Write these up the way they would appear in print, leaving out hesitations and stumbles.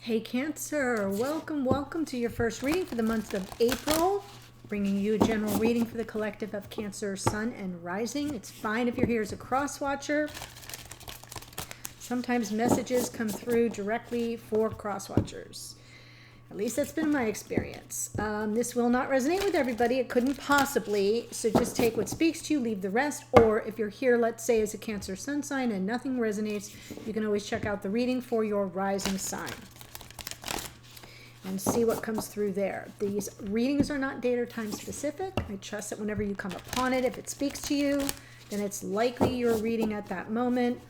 Hey Cancer, welcome to your first reading for the month of April. Bringing you a general reading for the collective of Cancer, Sun, and Rising. It's fine if you're here as a cross watcher. Sometimes messages come through directly for cross watchers. At least that's been my experience. This will not resonate with everybody. It couldn't possibly. So just take what speaks to you, leave the rest. Or if you're here, let's say as a Cancer Sun sign and nothing resonates, you can always check out the reading for your rising sign and see what comes through there. These readings are not date or time specific. I trust that whenever you come upon it, if it speaks to you, then it's likely you're reading at that moment.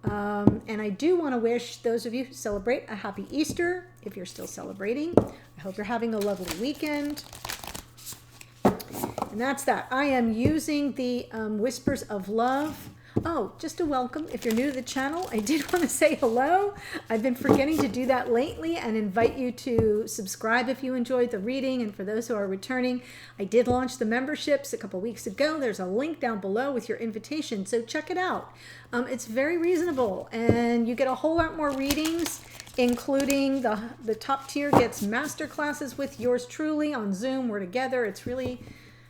And I do want to wish those of you who celebrate a happy Easter, if you're still celebrating. I hope you're having a lovely weekend. And that's that. I am using the Whispers of Love. Oh, just a welcome. If you're new to the channel, I did want to say hello. I've been forgetting to do that lately and invite you to subscribe if you enjoyed the reading. And for those who are returning, I did launch the memberships a couple weeks ago. There's a link down below with your invitation, so check it out. It's very reasonable, and you get a whole lot more readings, including the top tier gets master classes with yours truly on Zoom. We're together. It's really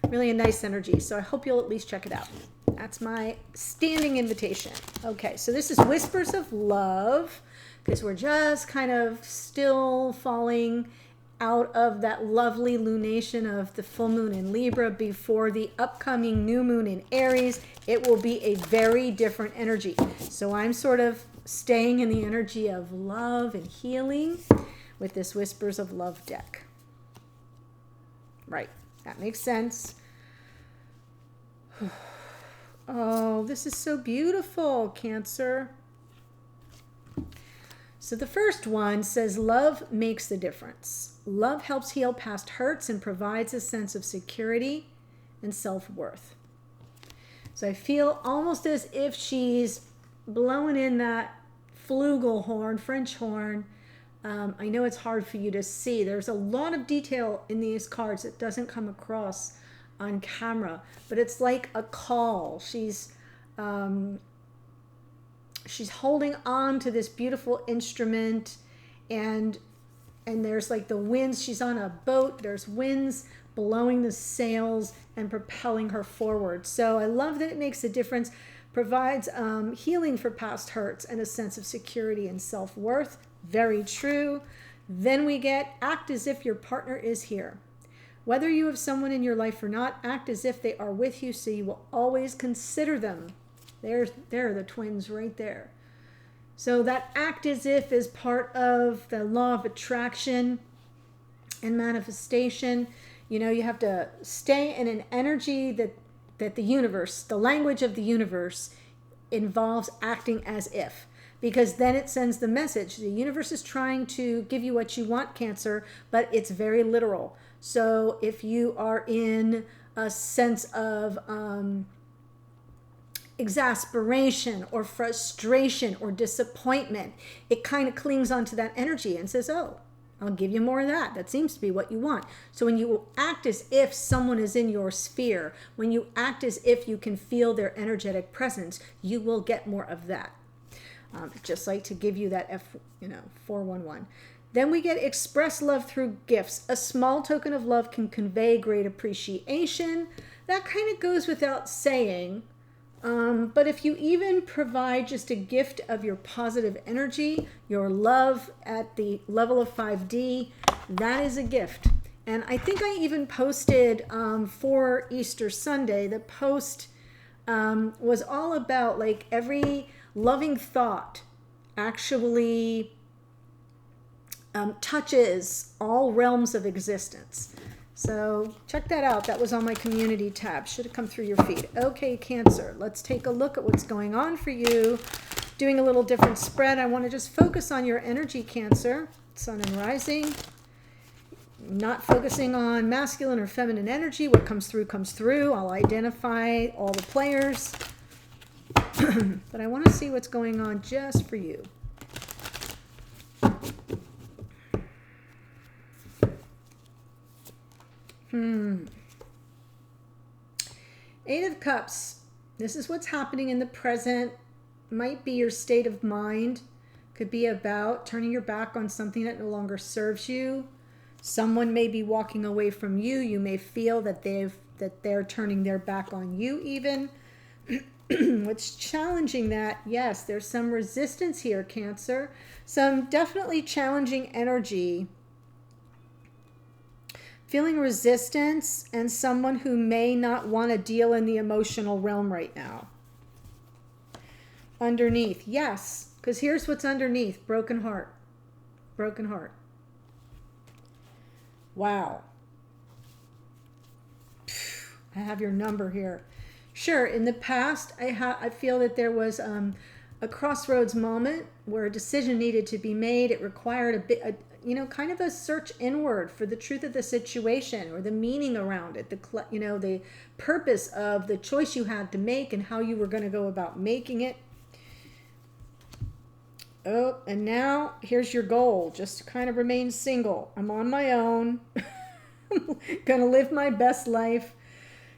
a nice energy, so I hope you'll at least check it out. That's my standing invitation. Okay, so this is Whispers of Love, because we're just kind of still falling out of that lovely lunation of the full moon in Libra before the upcoming new moon in Aries. It will be a very different energy. So I'm sort of staying in the energy of love and healing with this Whispers of Love deck. Right, that makes sense. Oh, this is so beautiful, Cancer. So the first one says, love makes the difference. Love helps heal past hurts and provides a sense of security and self-worth. So I feel almost as if she's blowing in that flugelhorn, French horn. I know it's hard for you to see. There's a lot of detail in these cards that doesn't come across on camera, but it's like a call. She's holding on to this beautiful instrument, and there's like the winds. She's on a boat. There's winds blowing the sails and propelling her forward. So I love that it makes a difference, provides healing for past hurts and a sense of security and self-worth. Very true. Then we get act as if your partner is here. Whether you have someone in your life or not, act as if they are with you, so you will always consider them. There are the twins right there. So that act as if is part of the law of attraction and manifestation. You know, you have to stay in an energy that the universe, the language of the universe, involves acting as if. Because then it sends the message. The universe is trying to give you what you want, Cancer, but it's very literal. So if you are in a sense of exasperation or frustration or disappointment, it kind of clings onto that energy and says, oh, I'll give you more of that. That seems to be what you want. So when you act as if someone is in your sphere, when you act as if you can feel their energetic presence, you will get more of that. Just like to give you that 411. Then we get express love through gifts. A small token of love can convey great appreciation. That kind of goes without saying. But if you even provide just a gift of your positive energy, your love at the level of 5D, that is a gift. And I think I even posted for Easter Sunday, the post was all about like every loving thought actually touches all realms of existence. So check that out. That was on my community tab. Should have come through your feed. Okay, Cancer, let's take a look at what's going on for you. Doing a little different spread. I want to just focus on your energy, Cancer, Sun and Rising. Not focusing on masculine or feminine energy. What comes through comes through. I'll identify all the players. But I want to see what's going on just for you. Eight of Cups. This is what's happening in the present. Might be your state of mind. Could be about turning your back on something that no longer serves you. Someone may be walking away from you. You may feel that they're turning their back on you even. What's challenging that? Yes, there's some resistance here, Cancer. Some definitely challenging energy. Feeling resistance and someone who may not want to deal in the emotional realm right now. Underneath, yes, because here's what's underneath. Broken heart. Broken heart. Wow. I have your number here. Sure, in the past, I feel that there was a crossroads moment where a decision needed to be made. It required kind of a search inward for the truth of the situation or the meaning around it, the purpose of the choice you had to make and how you were going to go about making it. Oh, and now here's your goal, just to kind of remain single. I'm on my own. I'm going to live my best life.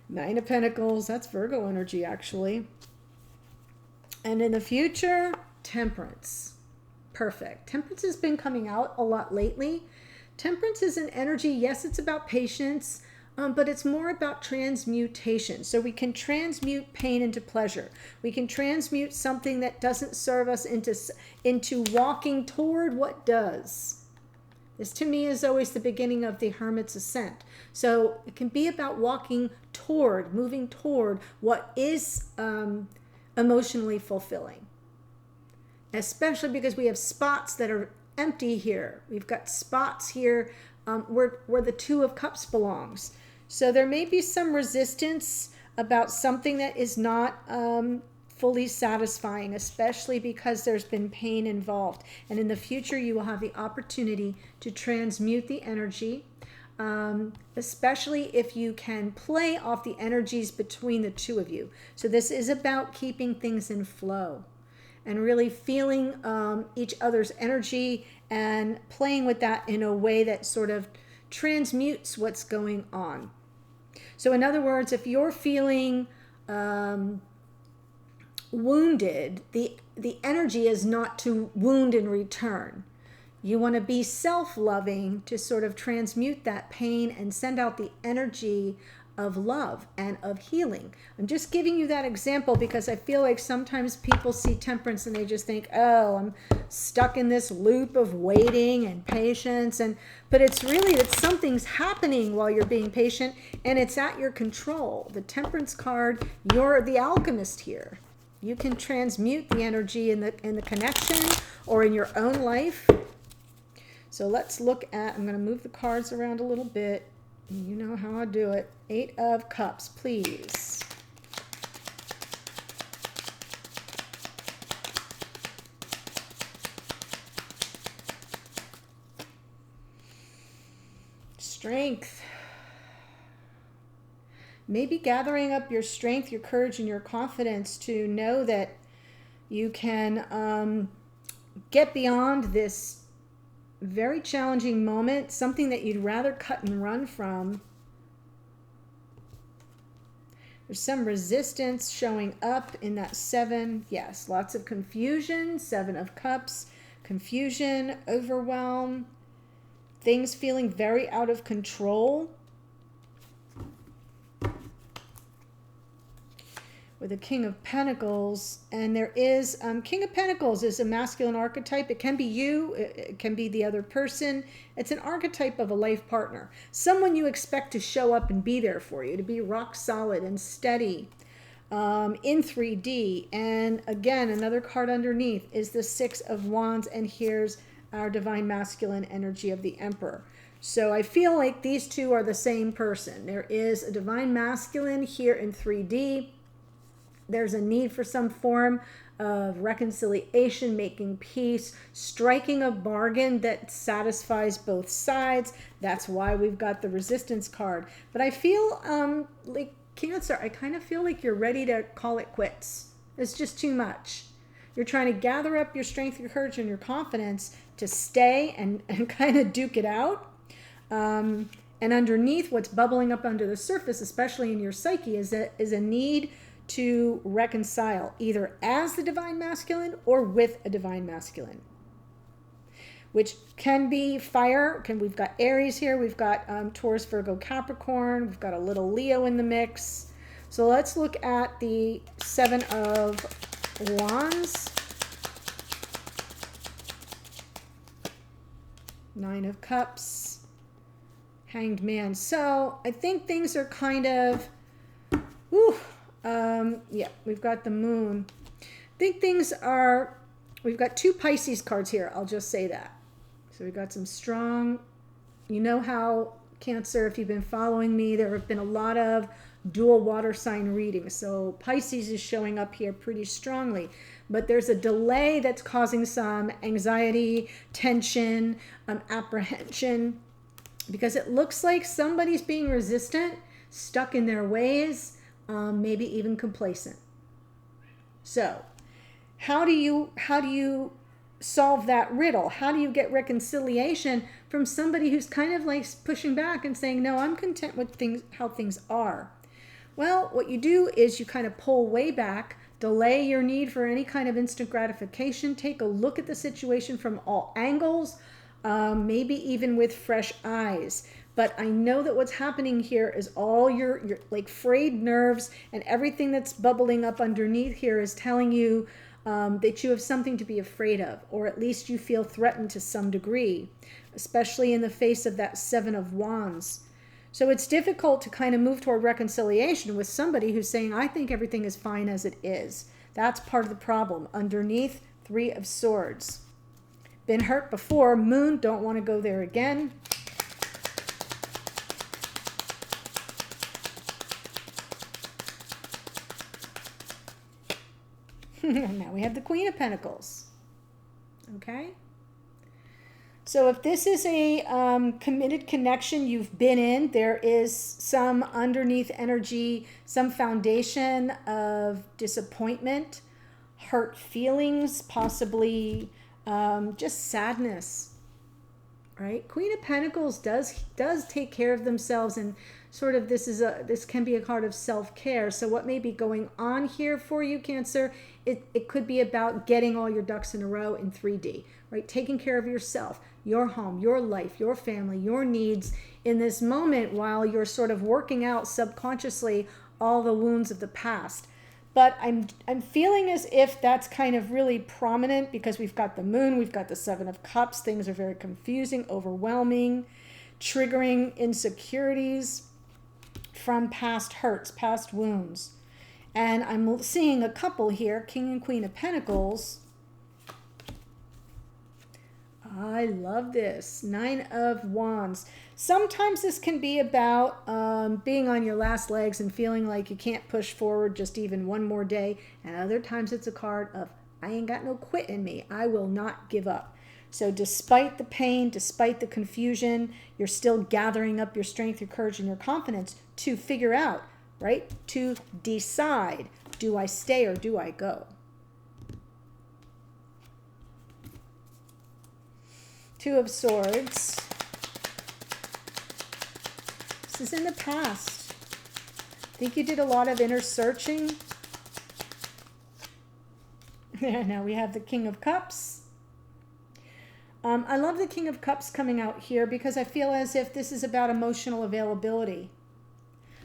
9 of Pentacles, that's Virgo energy actually. And in the future, Temperance. Perfect. Temperance has been coming out a lot lately. Temperance is an energy, yes, it's about patience, but it's more about transmutation. So we can transmute pain into pleasure. We can transmute something that doesn't serve us into walking toward what does. This to me is always the beginning of the hermit's ascent. So it can be about walking toward, moving toward what is emotionally fulfilling. Especially because we have spots that are empty here. We've got spots here where the 2 of Cups belongs. So there may be some resistance about something that is not fully satisfying, especially because there's been pain involved. And in the future, you will have the opportunity to transmute the energy, especially if you can play off the energies between the 2 of you. So this is about keeping things in flow and really feeling each other's energy and playing with that in a way that sort of transmutes what's going on. So in other words, if you're feeling wounded, the energy is not to wound in return. You want to be self-loving to sort of transmute that pain and send out the energy of love and of healing. I'm just giving you that example because I feel like sometimes people see Temperance and they just think, oh, I'm stuck in this loop of waiting and patience. But it's really that something's happening while you're being patient and it's at your control. The Temperance card, you're the alchemist here. You can transmute the energy in the connection or in your own life. So let's look at, I'm going to move the cards around a little bit. You know how I do it. 8 of Cups, please. Strength. Maybe gathering up your strength, your courage, and your confidence to know that you can get beyond this very challenging moment, something that you'd rather cut and run from. There's some resistance showing up in that 7. Yes, lots of confusion. 7 of Cups, confusion, overwhelm, things feeling very out of control. With the King of Pentacles, and there is King of Pentacles is a masculine archetype. It can be you, it can be the other person. It's an archetype of a life partner, someone you expect to show up and be there for you, to be rock solid and steady in 3D. And again, another card underneath is the 6 of Wands, and here's our divine masculine energy of the Emperor. So I feel like these 2 are the same person. There is a divine masculine here in 3D. There's a need for some form of reconciliation, making peace, striking a bargain that satisfies both sides. That's why we've got the resistance card. But I feel like Cancer, I kind of feel like you're ready to call it quits. It's just too much. You're trying to gather up your strength, your courage, and your confidence to stay and kind of duke it out. And underneath, what's bubbling up under the surface, especially in your psyche, is a need to reconcile, either as the divine masculine or with a divine masculine. which can be fire. We've got Aries here. We've got Taurus, Virgo, Capricorn. We've got a little Leo in the mix. So let's look at the Seven of Wands. Nine of Cups. Hanged Man. So I think things are kind of, yeah, we've got the Moon. I think things are, we've got two Pisces cards here. I'll just say that. So we've got some strong, you know how, Cancer, if you've been following me, there have been a lot of dual water sign readings. So Pisces is showing up here pretty strongly. But there's a delay that's causing some anxiety, tension, apprehension, because it looks like somebody's being resistant, stuck in their ways, maybe even complacent. So how do you solve that riddle? How do you get reconciliation from somebody who's kind of like pushing back and saying, no, I'm content with things, how things are? Well, what you do is you kind of pull way back, delay your need for any kind of instant gratification, take a look at the situation from all angles, maybe even with fresh eyes. But I know that what's happening here is all your like frayed nerves and everything that's bubbling up underneath here is telling you that you have something to be afraid of, or at least you feel threatened to some degree, especially in the face of that Seven of Wands. So it's difficult to kind of move toward reconciliation with somebody who's saying, I think everything is fine as it is. That's part of the problem. Underneath, Three of Swords. Been hurt before. Moon, don't want to go there again. Now we have the Queen of Pentacles. Okay. So if this is a committed connection you've been in, there is some underneath energy, some foundation of disappointment, hurt feelings, possibly just sadness, right? Queen of Pentacles does take care of themselves, and sort of this can be a card of self-care. So what may be going on here for you, Cancer, it could be about getting all your ducks in a row in 3D, right? Taking care of yourself, your home, your life, your family, your needs in this moment while you're sort of working out subconsciously all the wounds of the past. But I'm feeling as if that's kind of really prominent because we've got the Moon, we've got the Seven of Cups. Things are very confusing, overwhelming, triggering insecurities from past hurts, past wounds. And I'm seeing a couple here, King and Queen of Pentacles. I love this. Nine of Wands. Sometimes this can be about being on your last legs and feeling like you can't push forward just even one more day. And other times it's a card of, I ain't got no quit in me. I will not give up. So despite the pain, despite the confusion, you're still gathering up your strength, your courage, and your confidence to figure out, right? To decide, do I stay or do I go? Two of Swords. This is in the past. I think you did a lot of inner searching. Now we have the King of Cups. I love the King of Cups coming out here because I feel as if this is about emotional availability.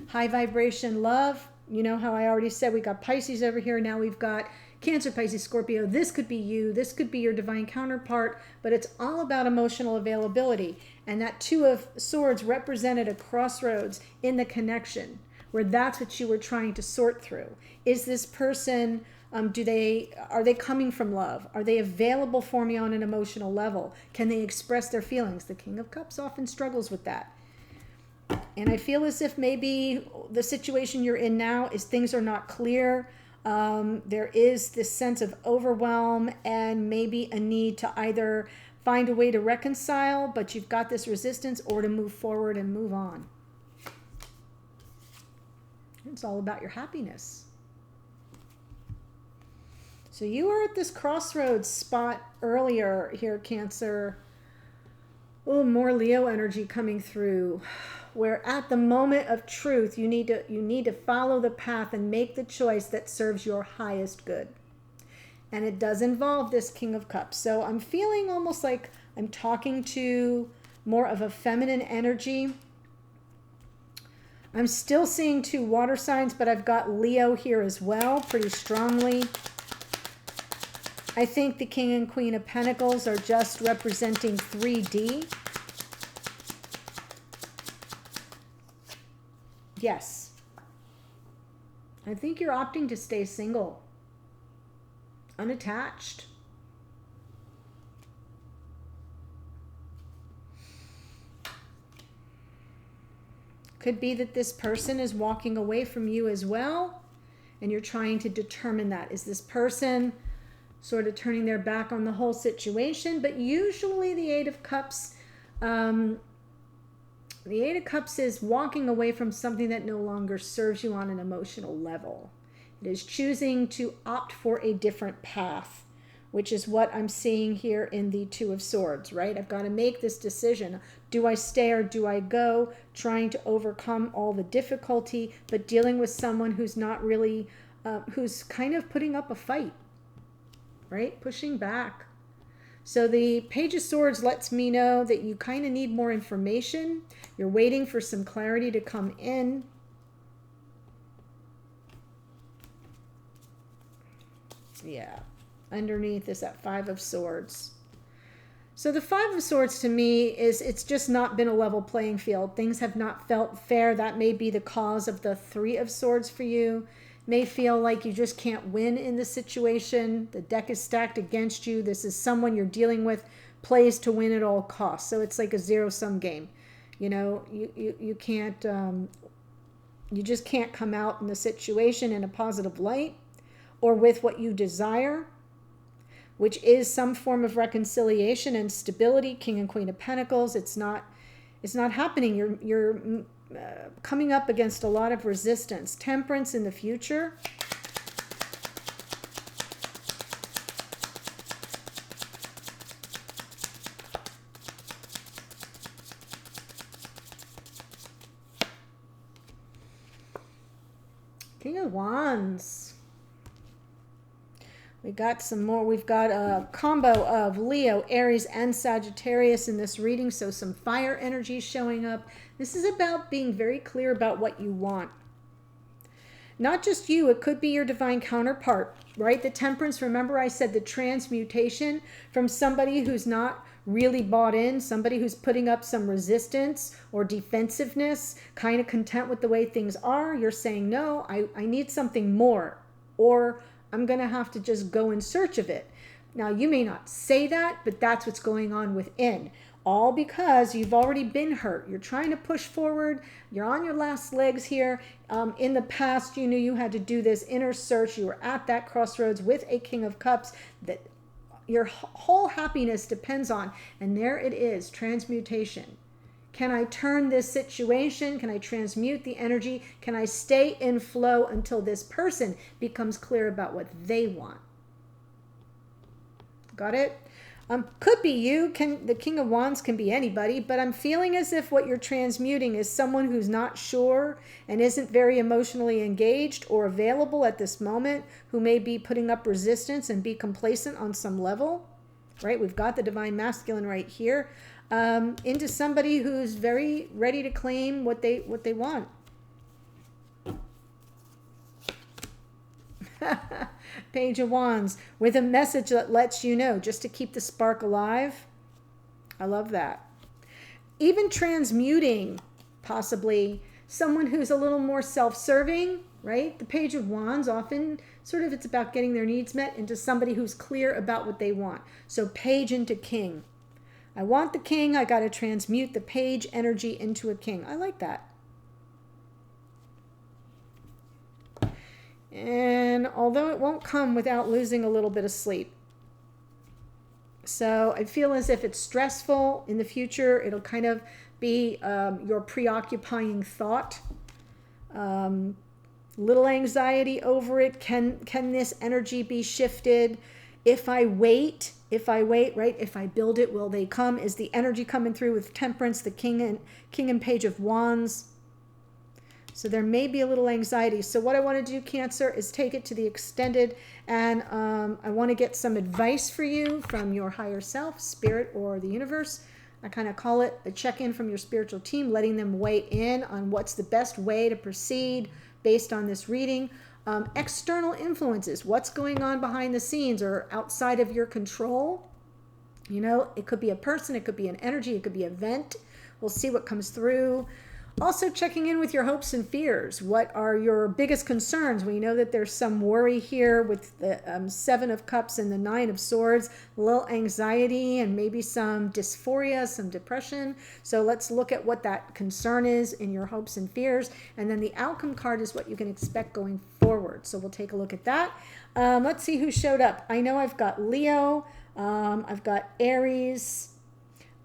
High vibration love. You know how I already said we got Pisces over here. Now we've got Cancer, Pisces, Scorpio. This could be you. This could be your divine counterpart, but it's all about emotional availability. And that Two of Swords represented a crossroads in the connection where that's what you were trying to sort through. Is this person, are they coming from love? Are they available for me on an emotional level? Can they express their feelings? The King of Cups often struggles with that. And I feel as if maybe the situation you're in now is things are not clear. There is this sense of overwhelm and maybe a need to either find a way to reconcile, but you've got this resistance, or to move forward and move on. It's all about your happiness. So you were at this crossroads spot earlier here, Cancer. Oh, more Leo energy coming through. Where at the moment of truth, you need to follow the path and make the choice that serves your highest good. And it does involve this King of Cups. So I'm feeling almost like I'm talking to more of a feminine energy. I'm still seeing 2 water signs, but I've got Leo here as well, pretty strongly. I think the King and Queen of Pentacles are just representing 3D. Yes. I think you're opting to stay single, unattached. Could be that this person is walking away from you as well, and you're trying to determine that. Is this person sort of turning their back on the whole situation? But usually the Eight of Cups, the Eight of Cups is walking away from something that no longer serves you on an emotional level. It is choosing to opt for a different path, which is what I'm seeing here in the Two of Swords, right? I've got to make this decision. Do I stay or do I go? Trying to overcome all the difficulty, but dealing with someone who's not really, who's kind of putting up a fight, right? Pushing back. So the Page of Swords lets me know that you kind of need more information. You're waiting for some clarity to come in. Yeah. Underneath is that Five of Swords. So the Five of Swords to me is, it's just not been a level playing field. Things have not felt fair. That may be the cause of the Three of Swords for you. May feel like you just can't win in the situation. The deck is stacked against you. This is someone you're dealing with, plays to win at all costs. So it's like a zero-sum game. You know, you can't, you just can't come out in the situation in a positive light or with what you desire, which is some form of reconciliation and stability. King and Queen of Pentacles. It's not happening. You're coming up against a lot of resistance. Temperance in the future. King of Wands. We got some more. We've got a combo of Leo, Aries, and Sagittarius in this reading. So some fire energy showing up. This is about being very clear about what you want. Not just you, it could be your divine counterpart, right? The Temperance, remember I said the transmutation from somebody who's not really bought in, somebody who's putting up some resistance or defensiveness, kind of content with the way things are. You're saying, no, I need something more, or I'm going to have to just go in search of it. Now, you may not say that, but that's what's going on within. All because you've already been hurt. You're trying to push forward. You're on your last legs here. In the past, you knew you had to do this inner search. You were at that crossroads with a King of Cups that your whole happiness depends on. And there it is, transmutation. Can I turn this situation? Can I transmute the energy? Can I stay in flow until this person becomes clear about what they want? Got it? Could be you. The King of Wands can be anybody, but I'm feeling as if what you're transmuting is someone who's not sure and isn't very emotionally engaged or available at this moment, who may be putting up resistance and be complacent on some level, right? We've got the Divine Masculine right here, into somebody who's very ready to claim what they want. Page of Wands with a message that lets you know, just to keep the spark alive. I love that. Even transmuting possibly someone who's a little more self-serving, right? The Page of Wands often sort of, it's about getting their needs met, into somebody who's clear about what they want. So Page into King. I want the King. I got to transmute the Page energy into a King. I like that. And although it won't come without losing a little bit of sleep. So I feel as if it's stressful in the future. It'll kind of be your preoccupying thought. Little anxiety over it. Can this energy be shifted? If I wait, right? If I build it, will they come? Is the energy coming through with Temperance, the King and Page of Wands? So there may be a little anxiety. So what I want to do, Cancer, is take it to the extended, and I want to get some advice for you from your higher self, spirit, or the universe. I kind of call it a check-in from your spiritual team, letting them weigh in on what's the best way to proceed based on this reading. External influences, what's going on behind the scenes or outside of your control. You know, it could be a person, it could be an energy, it could be an event. We'll see what comes through. Also checking in with your hopes and fears. What are your biggest concerns? We know that there's some worry here with the Seven of Cups and the Nine of Swords, a little anxiety and maybe some dysphoria, some depression. So let's look at what that concern is in your hopes and fears. And then the outcome card is what you can expect going forward. So we'll take a look at that. Let's see who showed up. I know I've got Leo. I've got Aries.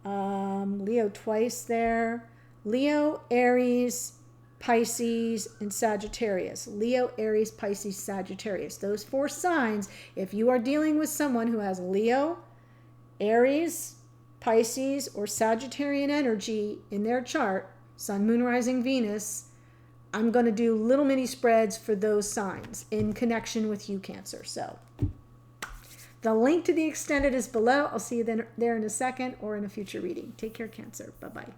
Leo twice there. Leo, Aries, Pisces, and Sagittarius. Leo, Aries, Pisces, Sagittarius. Those 4 signs, if you are dealing with someone who has Leo, Aries, Pisces, or Sagittarian energy in their chart, Sun, Moon, Rising, Venus, I'm going to do little mini spreads for those signs in connection with you, Cancer. So the link to the extended is below. I'll see you there in a second or in a future reading. Take care, Cancer. Bye-bye.